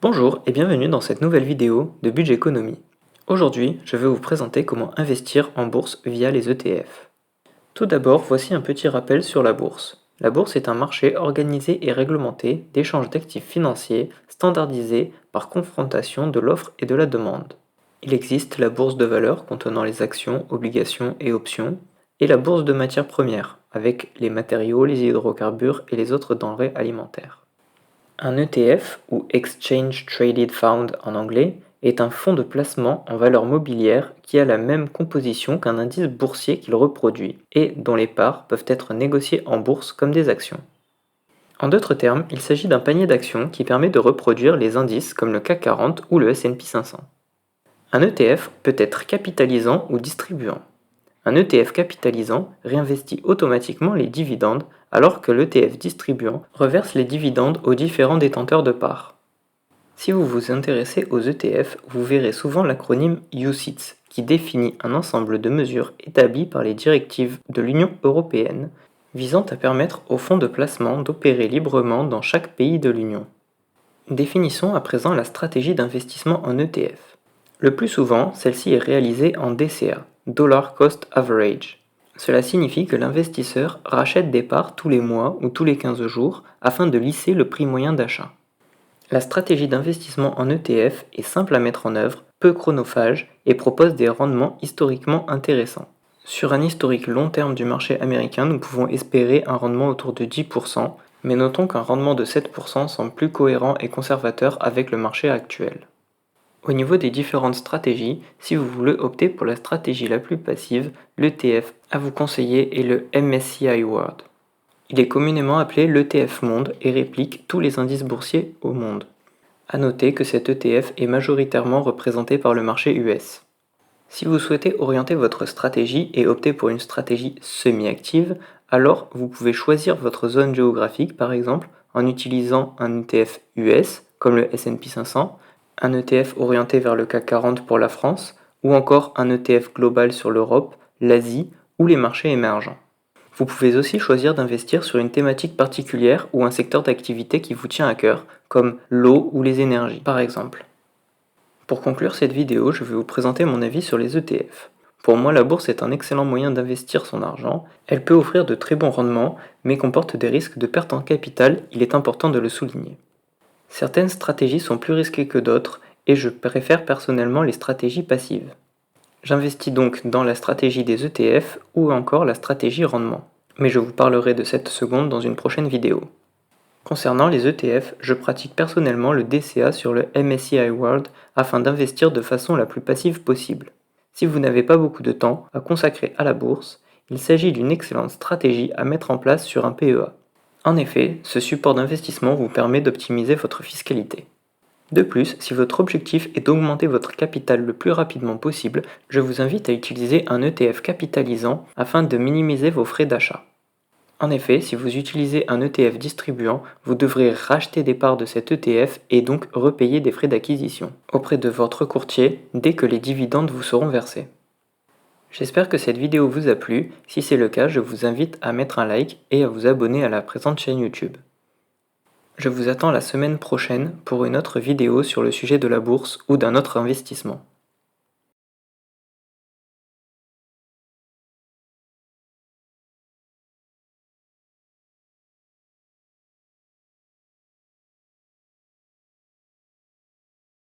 Bonjour et bienvenue dans cette nouvelle vidéo de Budget Économie. Aujourd'hui, je vais vous présenter comment investir en bourse via les ETF. Tout d'abord, voici un petit rappel sur la bourse. La bourse est un marché organisé et réglementé d'échange d'actifs financiers standardisé par confrontation de l'offre et de la demande. Il existe la bourse de valeur contenant les actions, obligations et options, et la bourse de matières premières avec les matériaux, les hydrocarbures et les autres denrées alimentaires. Un ETF, ou Exchange Traded Fund en anglais, est un fonds de placement en valeur mobilière qui a la même composition qu'un indice boursier qu'il reproduit et dont les parts peuvent être négociées en bourse comme des actions. En d'autres termes, il s'agit d'un panier d'actions qui permet de reproduire les indices comme le CAC 40 ou le S&P 500. Un ETF peut être capitalisant ou distribuant. Un ETF capitalisant réinvestit automatiquement les dividendes alors que l'ETF distribuant reverse les dividendes aux différents détenteurs de parts. Si vous vous intéressez aux ETF, vous verrez souvent l'acronyme UCITS qui définit un ensemble de mesures établies par les directives de l'Union européenne visant à permettre aux fonds de placement d'opérer librement dans chaque pays de l'Union. Définissons à présent la stratégie d'investissement en ETF. Le plus souvent, celle-ci est réalisée en DCA, Dollar Cost Average. Cela signifie que l'investisseur rachète des parts tous les mois ou tous les 15 jours afin de lisser le prix moyen d'achat. La stratégie d'investissement en ETF est simple à mettre en œuvre, peu chronophage et propose des rendements historiquement intéressants. Sur un historique long terme du marché américain, nous pouvons espérer un rendement autour de 10%, mais notons qu'un rendement de 7% semble plus cohérent et conservateur avec le marché actuel. Au niveau des différentes stratégies, si vous voulez opter pour la stratégie la plus passive, l'ETF à vous conseiller est le MSCI World. Il est communément appelé l'ETF Monde et réplique tous les indices boursiers au monde. A noter que cet ETF est majoritairement représenté par le marché US. Si vous souhaitez orienter votre stratégie et opter pour une stratégie semi-active, alors vous pouvez choisir votre zone géographique par exemple en utilisant un ETF US comme le S&P 500, un ETF orienté vers le CAC 40 pour la France ou encore un ETF global sur l'Europe, l'Asie ou les marchés émergents. Vous pouvez aussi choisir d'investir sur une thématique particulière ou un secteur d'activité qui vous tient à cœur, comme l'eau ou les énergies par exemple. Pour conclure cette vidéo, je vais vous présenter mon avis sur les ETF. Pour moi, la bourse est un excellent moyen d'investir son argent. Elle peut offrir de très bons rendements, mais comporte des risques de perte en capital, il est important de le souligner. Certaines stratégies sont plus risquées que d'autres, et je préfère personnellement les stratégies passives. J'investis donc dans la stratégie des ETF ou encore la stratégie rendement. Mais je vous parlerai de cette seconde dans une prochaine vidéo. Concernant les ETF, je pratique personnellement le DCA sur le MSCI World afin d'investir de façon la plus passive possible. Si vous n'avez pas beaucoup de temps à consacrer à la bourse, il s'agit d'une excellente stratégie à mettre en place sur un PEA. En effet, ce support d'investissement vous permet d'optimiser votre fiscalité. De plus, si votre objectif est d'augmenter votre capital le plus rapidement possible, je vous invite à utiliser un ETF capitalisant afin de minimiser vos frais d'achat. En effet, si vous utilisez un ETF distribuant, vous devrez racheter des parts de cet ETF et donc repayer des frais d'acquisition auprès de votre courtier dès que les dividendes vous seront versés. J'espère que cette vidéo vous a plu. Si c'est le cas, je vous invite à mettre un like et à vous abonner à la présente chaîne YouTube. Je vous attends la semaine prochaine pour une autre vidéo sur le sujet de la bourse ou d'un autre investissement.